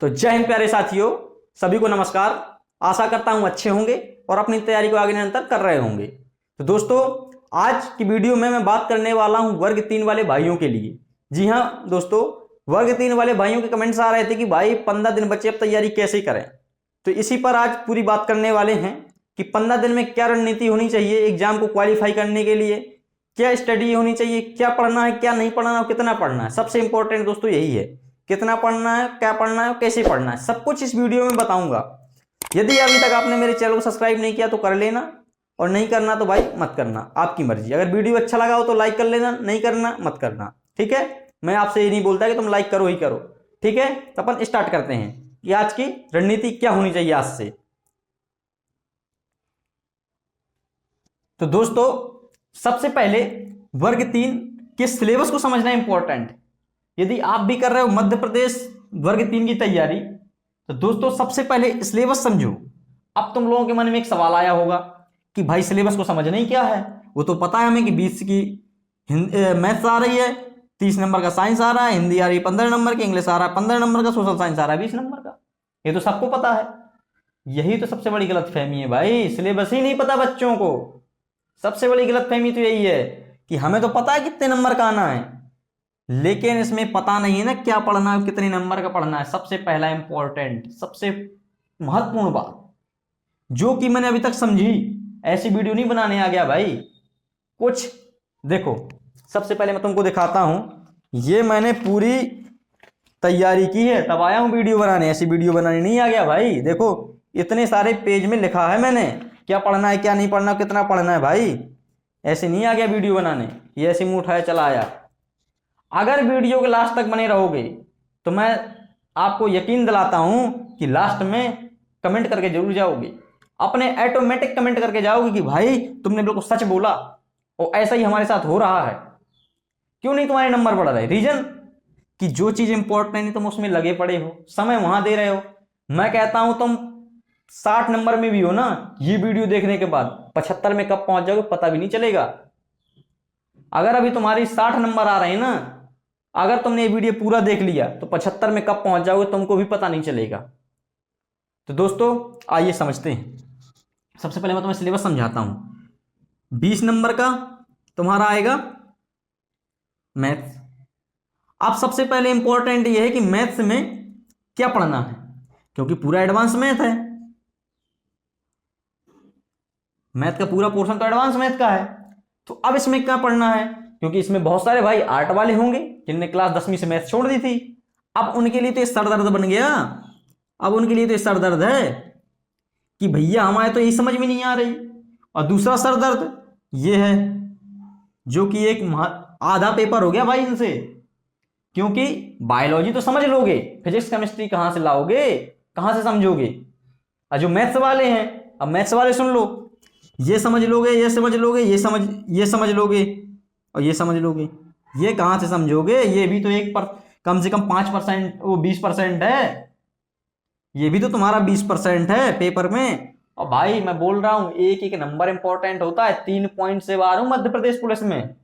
तो जय हिंद प्यारे साथियों, सभी को नमस्कार। आशा करता हूं अच्छे होंगे और अपनी तैयारी को आगे निरंतर कर रहे होंगे। तो दोस्तों, आज की वीडियो में मैं बात करने वाला हूं वर्ग 3 वाले भाइयों के लिए। जी हां दोस्तों, वर्ग 3 वाले भाइयों के कमेंट्स आ रहे थे कि भाई 15 दिन बचे, अब तैयारी कैसे करें। तो इसी पर आज पूरी बात करने वाले हैं कि 15 दिन में क्या रणनीति होनी चाहिए एग्जाम को क्वालिफाई करने के लिए, क्या स्टडी होनी चाहिए, क्या पढ़ना है, क्या नहीं पढ़ना है, कितना पढ़ना है। सबसे इंपॉर्टेंट दोस्तों यही है, कितना पढ़ना है, क्या पढ़ना है, कैसे पढ़ना है, सब कुछ इस वीडियो में बताऊंगा। यदि अभी तक आपने मेरे चैनल को सब्सक्राइब नहीं किया तो कर लेना, और नहीं करना तो भाई मत करना, आपकी मर्जी। अगर वीडियो अच्छा लगा हो तो लाइक कर लेना, नहीं करना मत करना, ठीक है। मैं आपसे ये नहीं बोलता कि तुम लाइक करो ही करो, ठीक है। तो अपन स्टार्ट करते हैं कि आज की रणनीति क्या होनी चाहिए आज से। तो दोस्तों, सबसे पहले वर्ग 3 के सिलेबस को समझना इंपॉर्टेंट। यदि आप भी कर रहे हो मध्य प्रदेश वर्ग 3 की तैयारी, तो दोस्तों सबसे पहले सिलेबस समझो। अब तुम लोगों के मन में एक सवाल आया होगा कि भाई सिलेबस को समझना ही क्या है। वो तो पता है हमें कि 20 की मैथ्स आ रही है, 30 नंबर का साइंस आ रहा है, हिंदी आ रही है 15 नंबर की, इंग्लिश आ रहा है 15 नंबर का, सोशल साइंस आ रहा है 20 नंबर का। ये तो सबको पता है। यही तो सबसे बड़ी गलतफहमी है भाई, सिलेबस ही नहीं पता बच्चों को। सबसे बड़ी गलतफहमी तो यही है कि हमें तो पता है कितने नंबर का आना है, लेकिन इसमें पता नहीं है ना क्या पढ़ना है, कितने नंबर का पढ़ना है। सबसे पहला इंपॉर्टेंट, सबसे महत्वपूर्ण बात जो कि मैंने अभी तक समझी, ऐसी वीडियो नहीं बनाने आ गया भाई कुछ। देखो, सबसे पहले मैं तुमको दिखाता हूं, ये मैंने पूरी तैयारी की है तब आया हूं वीडियो बनाने, ऐसी वीडियो बनाने नहीं आ गया भाई। देखो, इतने सारे पेज में लिखा है मैंने क्या पढ़ना है, क्या नहीं पढ़ना, कितना पढ़ना है भाई। ऐसे नहीं आ गया वीडियो बनाने, ये ऐसे मुंह उठाया चला आया। अगर वीडियो के लास्ट तक बने रहोगे तो मैं आपको यकीन दिलाता हूं कि लास्ट में कमेंट करके जरूर जाओगे, अपने ऑटोमेटिक कमेंट करके जाओगे कि भाई तुमने बिल्कुल सच बोला, और ऐसा ही हमारे साथ हो रहा है। क्यों नहीं तुम्हारे नंबर बढ़ रहे? रीजन कि जो चीज इंपॉर्टेंट नहीं तुम उसमें लगे पड़े हो, समय वहां दे रहे हो। मैं कहता हूं तुम 60 नंबर में भी हो ना, ये वीडियो देखने के बाद 75 में कब पहुंच जाओगे पता भी नहीं चलेगा। अगर अभी तुम्हारी 60 नंबर आ रहे हैं ना, अगर तुमने ये वीडियो पूरा देख लिया तो 75 में कब पहुंच जाओगे तुमको भी पता नहीं चलेगा। तो दोस्तों आइए समझते हैं। सबसे पहले मैं तुम्हें सिलेबस समझाता हूं। 20 नंबर का तुम्हारा आएगा मैथ्स। अब सबसे पहले इंपॉर्टेंट यह है कि मैथ्स में क्या पढ़ना है, क्योंकि पूरा एडवांस मैथ है। मैथ का पूरा पोर्शन तो एडवांस मैथ का है। तो अब इसमें क्या पढ़ना है, क्योंकि इसमें बहुत सारे भाई आर्ट वाले होंगे जिनने क्लास 10वीं से मैथ छोड़ दी थी। अब उनके लिए तो ये सर दर्द बन गया। अब उनके लिए तो ये सर दर्द है कि भैया हमारे तो यही समझ में नहीं आ रही। और दूसरा सर दर्द ये है, जो कि एक आधा पेपर हो गया भाई इनसे, क्योंकि बायोलॉजी तो समझ लोगे, फिजिक्स केमिस्ट्री कहां से लाओगे, कहां से समझोगे। और जो मैथ्स वाले हैं, अब मैथ्स वाले सुन लो, ये समझ लोगे, ये समझ लोगे, ये समझ लोगे, और ये समझ लोगे। ये कहां से समझोगे? ये भी तो कम से कम 5%, वो 20% है। ये भी तो तुम्हारा 20% है पेपर में। और भाई मैं बोल रहा हूं एक एक नंबर इंपॉर्टेंट होता है। 3 पॉइंट से बाहर हूं मध्य प्रदेश पुलिस में,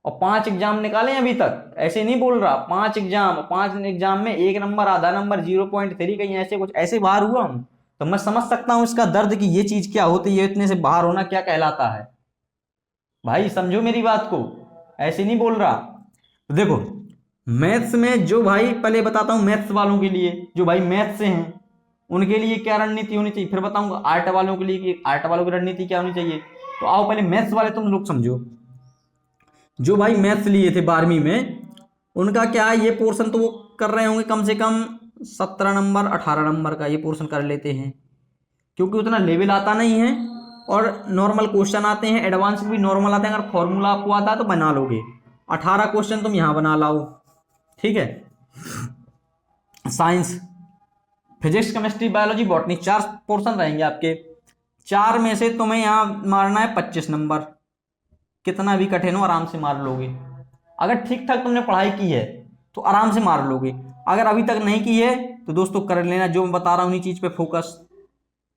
और 5 एग्जाम निकाले अभी तक। ऐसे नहीं बोल रहा, 5 एग्जाम, 5 एग्जाम में 1 नंबर, आधा नंबर, 0.3 कहीं ऐसे कुछ ऐसे बाहर हुआ हूं। तो मैं समझ सकता हूं इसका दर्द कि ये चीज क्या होती है, इतने से बाहर होना क्या कहलाता है। भाई समझो मेरी बात को, ऐसे नहीं बोल रहा। तो देखो, मैथ्स में जो भाई, पहले बताता हूं मैथ्स वालों के लिए, जो भाई मैथ्स से हैं उनके लिए क्या रणनीति होनी चाहिए, फिर बताऊंगा आर्ट वालों के लिए कि आर्ट वालों की रणनीति क्या होनी चाहिए। तो आओ पहले मैथ्स वाले तुम लोग समझो। जो भाई मैथ्स लिए थे 12वीं में, उनका क्या है, ये पोर्शन तो वो कर रहे होंगे कम से कम 17 नंबर 18 नंबर का, ये पोर्शन कर लेते हैं, क्योंकि उतना लेवल आता नहीं है। और नॉर्मल क्वेश्चन आते हैं, एडवांस भी नॉर्मल आते हैं। अगर फॉर्मूला आपको आता है तो बना लोगे, 18 क्वेश्चन तुम यहां बना लाओ, ठीक है। Science, physics chemistry biology botany, 4 portion रहेंगे आपके। 4 में से तुम्हें यहां मारना है 25 नंबर। कितना भी कठिन हो आराम से मार लोगे। अगर ठीक ठाक तुमने पढ़ाई की है तो आराम से मार लोगे। अगर अभी तक नहीं की है तो दोस्तों कर लेना, जो मैं बता रहा हूं उन्हीं चीज पे फोकस,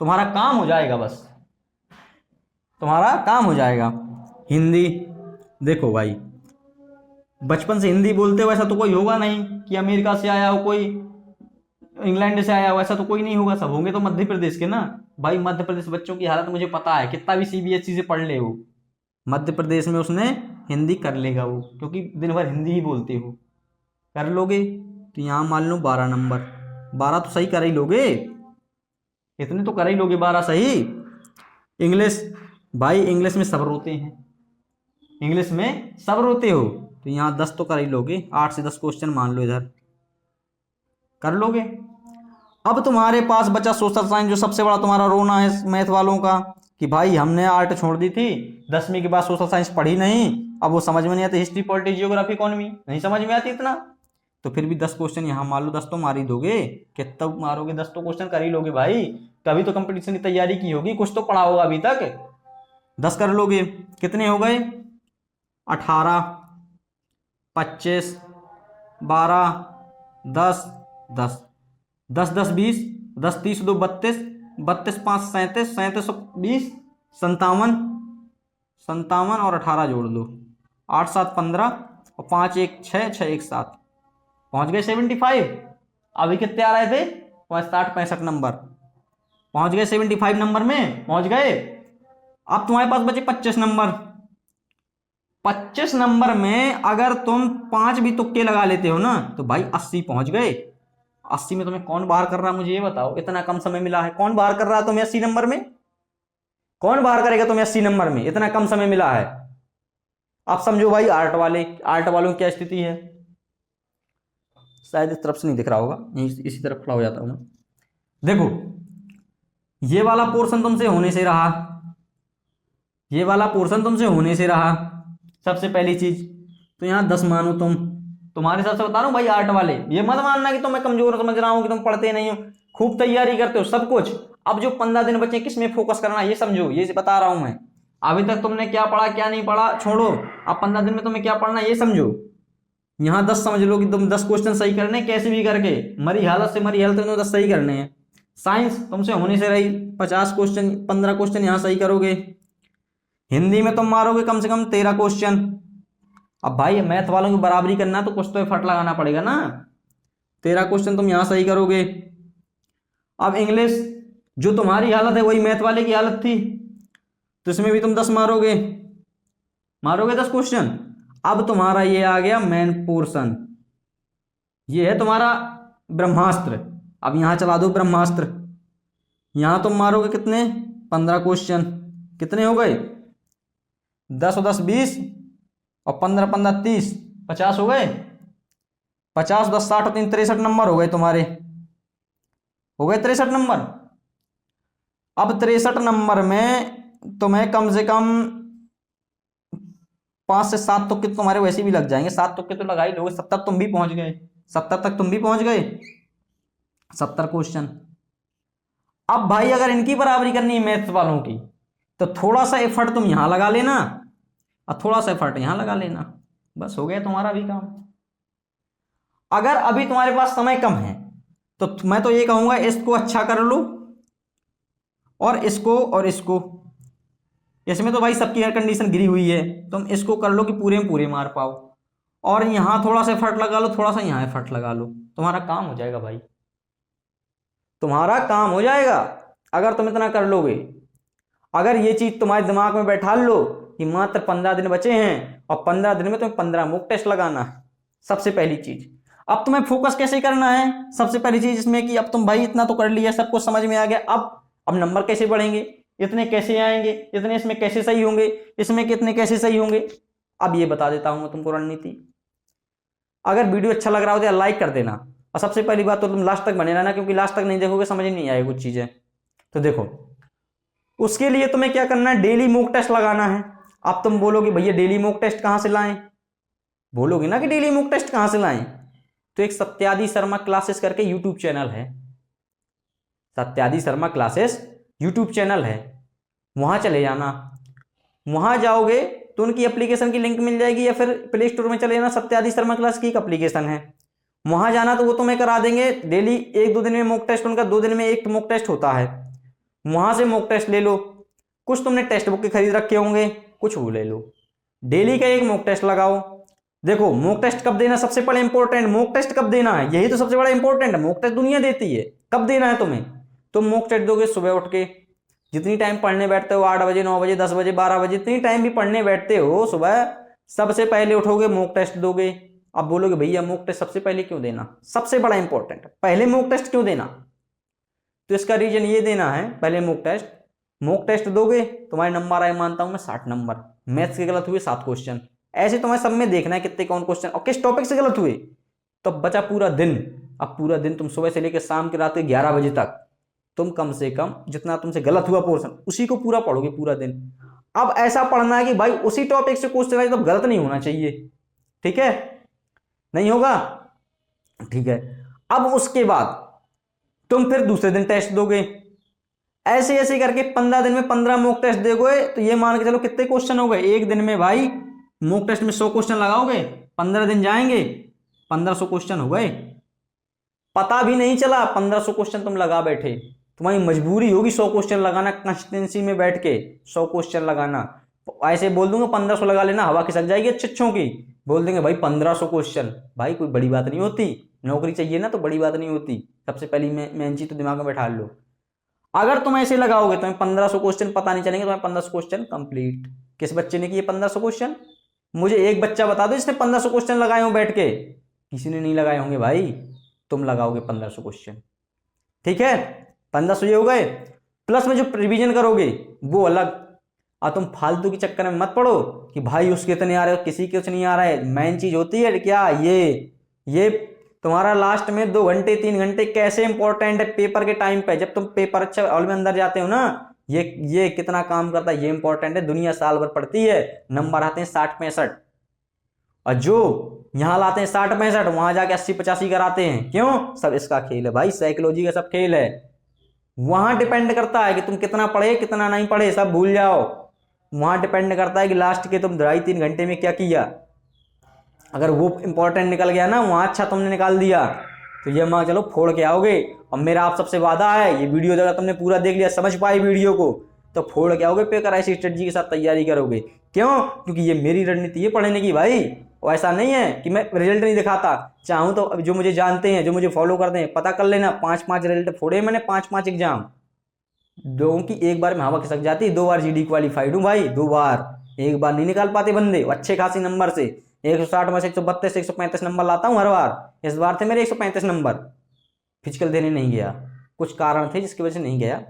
तुम्हारा काम हो जाएगा, बस तुम्हारा काम हो जाएगा। हिंदी, देखो भाई बचपन से हिंदी बोलते हो ऐसा तो कोई होगा नहीं कि अमेरिका से आया हो कोई इंग्लैंड से आया हो, ऐसा तो कोई नहीं होगा, सब होंगे तो मध्य प्रदेश के ना। भाई मध्य प्रदेश बच्चों की हालत मुझे पता है, कितना भी सीबीएसई से पढ़ ले वो, मध्य प्रदेश में उसने हिंदी कर लेगा वो, क्योंकि दिन भर हिंदी ही बोलते हो। कर लोगे तो यहाँ मान लो 12 नंबर, 12 तो सही कर ही लोगे, इतने तो कर ही लोगे 12 सही। इंग्लिश, भाई इंग्लिश में सब रोते हैं, इंग्लिश में सब रोते हो, तो यहाँ 10 तो कर ही लोगे, 8 से 10 क्वेश्चन मान लो इधर, कर लोगे। अब तुम्हारे पास बचा सोशल साइंस, जो सबसे बड़ा तुम्हारा रोना है मैथ वालों का, कि भाई हमने आर्ट छोड़ दी थी, 10वीं के बाद सोशल साइंस पढ़ी नहीं, अब वो समझ में नहीं आती, हिस्ट्री पॉलिटिक्स जियोग्राफी इकोनॉमी नहीं समझ में आती इतना, तो फिर भी 10 क्वेश्चन यहाँ मान लो, 10 तो मार ही दोगे, कितना मारोगे, 10 तो क्वेश्चन कर ही लोगे भाई, कभी तो कंपटीशन की तैयारी की होगी, कुछ तो पढ़ा होगा अभी तक, 10 कर लोगे। कितने हो गए, 18, 25, 12, 10, 10, 10 10 20, 10 30 2 32, 32 5 37, 37 20, 57, 57 और 18 जोड़ दो, 8 7 15 और 5 1 6, 6 1 7, पहुंच गए 75। अभी कितने आ रहे थे, 60 65 नंबर, पहुंच गए 75 नंबर में पहुंच गए। अब तुम्हारे पास बचे 25 नंबर, 25 नंबर में अगर तुम 5 भी तुक्के लगा लेते हो ना, तो भाई 80 पहुंच गए। 80 में तुम्हें कौन बाहर कर रहा है मुझे ये बताओ, इतना कम समय मिला है, कौन बाहर कर रहा है तुम्हें 80 नंबर में, कौन बाहर करेगा तुम्हें 80 नंबर में, इतना कम समय मिला है। आप समझो भाई आर्ट वाले, आर्ट वालों की क्या स्थिति है, शायद इस तरफ से नहीं दिख रहा होगा, इसी तरफ खड़ा हो जाता हूं मैं। देखो ये वाला पोर्शन तुमसे होने से रहा, ये वाला पोर्शन तुमसे होने से रहा, सबसे पहली चीज तो यहां 10 मानो तुम, तुम्हारे हिसाब से बता रहा हूं भाई आर्ट वाले, ये मत मानना कि मैं कमजोर समझ रहा हूं, कि तुम पढ़ते नहीं हो, खूब तैयारी करते हो सब कुछ। अब जो 15 दिन बचे किस में फोकस करना ये समझो, ये बता रहा हूं मैं, अभी तक तुमने क्या पढ़ा क्या नहीं पढ़ा छोड़ो, अब 15 दिन में तुम्हें क्या पढ़ना ये समझो। यहाँ 10 समझ लो कि तुम 10 क्वेश्चन सही करने कैसे भी करके, मरी हालत से मरी हालत में 10 सही करने हैं। साइंस तुमसे होने से रही, 50 क्वेश्चन 15 क्वेश्चन यहाँ सही करोगे। हिंदी में तुम मारोगे कम से कम 13 क्वेश्चन। अब भाई मैथ वालों की बराबरी करना तो कुछ तो एफर्ट लगाना पड़ेगा ना, 13 क्वेश्चन तुम यहां सही करोगे। अब इंग्लिश जो तुम्हारी हालत है वही मैथ वाले की हालत थी, तो इसमें भी तुम 10 मारोगे, मारोगे 10 क्वेश्चन। अब तुम्हारा ये आ गया मेन पोर्शन, ये है तुम्हारा ब्रह्मास्त्र। अब यहां चला दो ब्रह्मास्त्र, यहां तुम मारोगे कितने 15 क्वेश्चन, कितने हो गए 10 और 10 20 और 15 15 30 50 हो गए, 50 10 60 और 3 63 नंबर हो गए तुम्हारे, हो गए 63 नंबर। अब 63 नंबर में तुम्हें कम से कम 5 से 7 तुक्के तो तुम्हारे वैसे भी लग जाएंगे, 7 तुक्के तो लगा ही लोगे, 70 तुम भी पहुंच गए, 70 तक तुम भी पहुंच गए, 70 क्वेश्चन। अब भाई अगर इनकी बराबरी करनी है मैथ्स वालों की, तो थोड़ा सा एफर्ट तुम यहां लगा लेना और थोड़ा सा एफर्ट यहां लगा लेना, बस हो गया तुम्हारा भी काम। अगर अभी तुम्हारे पास समय कम है तो मैं तो ये कहूंगा इसको अच्छा कर लो, और इसको, इसमें तो भाई सबकी कंडीशन गिरी हुई है, तुम इसको कर लो कि पूरे में पूरे मार पाओ, और यहां थोड़ा सा एफर्ट लगा लो, थोड़ा सा यहां एफर्ट लगा लो, तुम्हारा काम हो जाएगा भाई, तुम्हारा काम हो जाएगा अगर तुम इतना कर लोगे। अगर ये चीज तुम्हारे दिमाग में बैठा लो कि मात्र 15 दिन बचे हैं और 15 दिन में तुम्हें 15 मॉक टेस्ट लगाना है, सबसे पहली चीज। अब तुम्हें फोकस कैसे करना है, सबसे पहली चीज इसमें कि अब तुम भाई इतना तो कर लिया, सब कुछ समझ में आ गया, अब नंबर कैसे बढ़ेंगे, इतने कैसे आएंगे, इतने इसमें कैसे सही होंगे, इसमें कितने कैसे सही होंगे, अब ये बता देता हूं मैं तुमको रणनीति। अगर वीडियो अच्छा लग रहा हो तो लाइक कर देना, और सबसे पहली बात तो तुम लास्ट तक बने रहना, क्योंकि लास्ट तक नहीं देखोगे समझ नहीं आएगी कुछ चीजें। तो देखो उसके लिए तुम्हें क्या करना है, डेली मॉक टेस्ट लगाना है। अब तुम बोलोगे भैया डेली मॉक टेस्ट कहां से लाएं, बोलोगे ना कि डेली मॉक टेस्ट कहां से लाएं, तो एक सत्यादि शर्मा क्लासेस करके यूट्यूब चैनल है, सत्यादि शर्मा क्लासेस यूट्यूब चैनल है, वहां चले जाना। वहां जाओगे तो उनकी एप्लीकेशन की लिंक मिल जाएगी, या फिर प्ले स्टोर में चले जाना, सत्यादि शर्मा क्लास की एक एप्लीकेशन है, वहां जाना तो वो तुम्हें करा देंगे डेली 1-2 दिन में मॉक टेस्ट, उनका 2 दिन में एक मॉक टेस्ट होता है, वहां से मॉक टेस्ट ले लो। कुछ तुमने टेक्स्ट बुक के खरीद रखे होंगे, कुछ वो ले लो, डेली का एक मॉक टेस्ट लगाओ, देखो मॉक टेस्ट कब देना सबसे पहले इंपॉर्टेंट, मॉक टेस्ट कब देना है, यही तो सबसे बड़ा इंपॉर्टेंट है। मॉक टेस्ट दुनिया देती है, कब देना है तुम्हें? तुम मॉक टेस्ट दोगे सुबह उठ के, जितनी टाइम पढ़ने बैठते हो, 8 बजे, 9 बजे, 10 बजे, 12 बजे, जितनी टाइम भी पढ़ने बैठते हो सुबह, सबसे पहले उठोगे मॉक टेस्ट दोगे। अब बोलोगे भैया मॉक टेस्ट सबसे पहले क्यों देना, सबसे बड़ा इंपॉर्टेंट पहले मॉक टेस्ट क्यों देना? तो इसका रीजन ये देना है, पहले मॉक टेस्ट दोगे, तुम्हारे नंबर आए मानता हूं मैं 60 नंबर, मैथ्स के गलत हुए 7 क्वेश्चन, ऐसे तुम्हें सब में देखना है कितने कौन क्वेश्चन और किस टॉपिक से गलत हुए। तो बचा पूरा दिन। अब पूरा दिन तुम सुबह से लेकर शाम के रात के 11 बजे तक तुम कम से कम जितना तुमसे गलत हुआ पोर्शन उसी को पूरा पढ़ोगे पूरा दिन। अब ऐसा पढ़ना है कि भाई उसी टॉपिक से क्वेश्चन आए तो गलत नहीं होना चाहिए, ठीक है? नहीं होगा, ठीक है। अब उसके बाद तुम फिर दूसरे दिन टेस्ट दोगे, ऐसे ऐसे करके 15 दिन में 15 मॉक टेस्ट दोगे, तो ये मान के चलो कितने क्वेश्चन हो गए एक दिन में भाई? मॉक टेस्ट में 100 क्वेश्चन लगाओगे, 15 दिन जाएंगे, 1500 क्वेश्चन हो गए। पता भी नहीं चला 1500 क्वेश्चन तुम लगा बैठे। तुम्हारी मजबूरी होगी 100 क्वेश्चन लगाना, कंसिस्टेंसी में बैठ के 100 क्वेश्चन लगाना। ऐसे बोल दूंगा 1500 लगा लेना, हवा खिसक जाएगी अच्छों की। बोल देंगे भाई 1500 क्वेश्चन, भाई कोई बड़ी बात नहीं होती, नौकरी चाहिए ना तो बड़ी बात नहीं होती। सबसे पहली मेन चीज तो दिमाग में बैठा लो। अगर तुम ऐसे लगाओगे तुम्हें 1500 क्वेश्चन पता नहीं चलेंगे, तुम्हें 1500 क्वेश्चन कंप्लीट। किस बच्चे ने किए 1500 क्वेश्चन? मुझे एक बच्चा बता दो जिसने 1500 क्वेश्चन लगाए हो बैठ के। किसी ने नहीं लगाए होंगे भाई, तुम लगाओगे 1500 क्वेश्चन, ठीक है? 1500 ये हो गए, प्लस में जो रिवीजन करोगे वो अलग। और तुम फालतू के चक्कर में मत पड़ो कि भाई उसके इतने आ रहे हो, किसी के कुछ नहीं आ रहा है। मेन चीज होती है क्या, ये तुम्हारा लास्ट में 2 घंटे 3 घंटे कैसे इंपॉर्टेंट है पेपर के टाइम पे, जब तुम पेपर अच्छा हॉल में अंदर जाते हो ना, ये कितना काम करता है ये इंपॉर्टेंट है। दुनिया साल भर पढ़ती है, नंबर आते हैं 60-65, और जो यहां लाते हैं 60-65 वहां जाके 80-85 कराते हैं। क्यों? सब इसका खेल है भाई, साइकोलॉजी का सब खेल है। वहां डिपेंड करता है कि तुम कितना पढ़े कितना नहीं पढ़े, सब भूल जाओ। वहां डिपेंड करता है कि लास्ट के तुम 2.5-3 घंटे में क्या किया। अगर वो इंपॉर्टेंट निकल गया ना, वहां अच्छा तुमने निकाल दिया, तो ये मान चलो फोड़ के आओगे। और मेरा आप सबसे वादा है, ये वीडियो अगर तुमने पूरा देख लिया, समझ पाए वीडियो को, तो फोड़ के आओगे पेपर, ऐसी स्ट्रेटजी के साथ तैयारी करोगे। क्यों? क्योंकि ये मेरी रणनीति है पढ़ने की भाई। और ऐसा नहीं है कि मैं रिजल्ट नहीं दिखाता, चाहूँ तो जो मुझे जानते हैं, जो मुझे फॉलो करते हैं, पता कर लेना, 5-5 रिजल्ट फोड़े मैंने, 5-5 एग्जाम। लोगों की एक बार में हवा खिसक जाती, 2 बार जीडी क्वालिफाइड हूँ भाई, 2 बार। एक बार नहीं निकाल पाते बंदे अच्छे खासी नंबर से। 160 में से 132 135 नंबर लाता हूँ हर बार। इस बार थे मेरे 135 नंबर। फिजिकल देने नहीं गया, कुछ कारण थे जिसकी वजह से नहीं गया।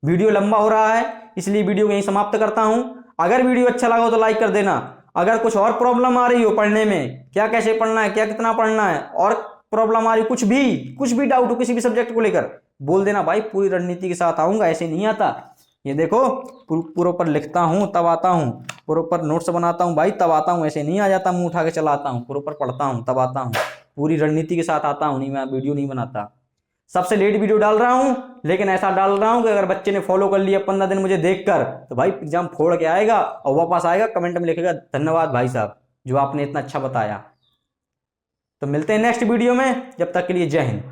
वीडियो लंबा हो रहा है, इसलिए वीडियो को यहीं समाप्त करता हूं। अगर वीडियो अच्छा लगा हो तो लाइक कर देना। अगर कुछ और प्रॉब्लम आ रही हो पढ़ने में, क्या कैसे पढ़ना है, क्या कितना पढ़ना है, और प्रॉब्लम आ रही, कुछ भी डाउट हो किसी भी सब्जेक्ट को लेकर, बोल देना भाई, पूरी रणनीति के साथ आऊंगा, ऐसे नहीं आता। ये देखो प्रॉपर लिखता हूँ तब आता हूँ, प्रॉपर नोट्स बनाता हूँ भाई तब आता हूँ, ऐसे नहीं आ जाता मुंह उठा के चला आता हूँ। प्रॉपर पढ़ता हूँ तब आता हूँ, पूरी रणनीति के साथ आता हूँ, नहीं मैं वीडियो नहीं बनाता। सबसे लेट वीडियो डाल रहा हूं, लेकिन ऐसा डाल रहा हूं कि अगर बच्चे ने फॉलो कर लिया 15 दिन मुझे देखकर, तो भाई एग्जाम फोड़ के आएगा और वापस आएगा, कमेंट में लिखेगा धन्यवाद भाई साहब जो आपने इतना अच्छा बताया। तो मिलते हैं नेक्स्ट वीडियो में, जब तक के लिए जय हिंद।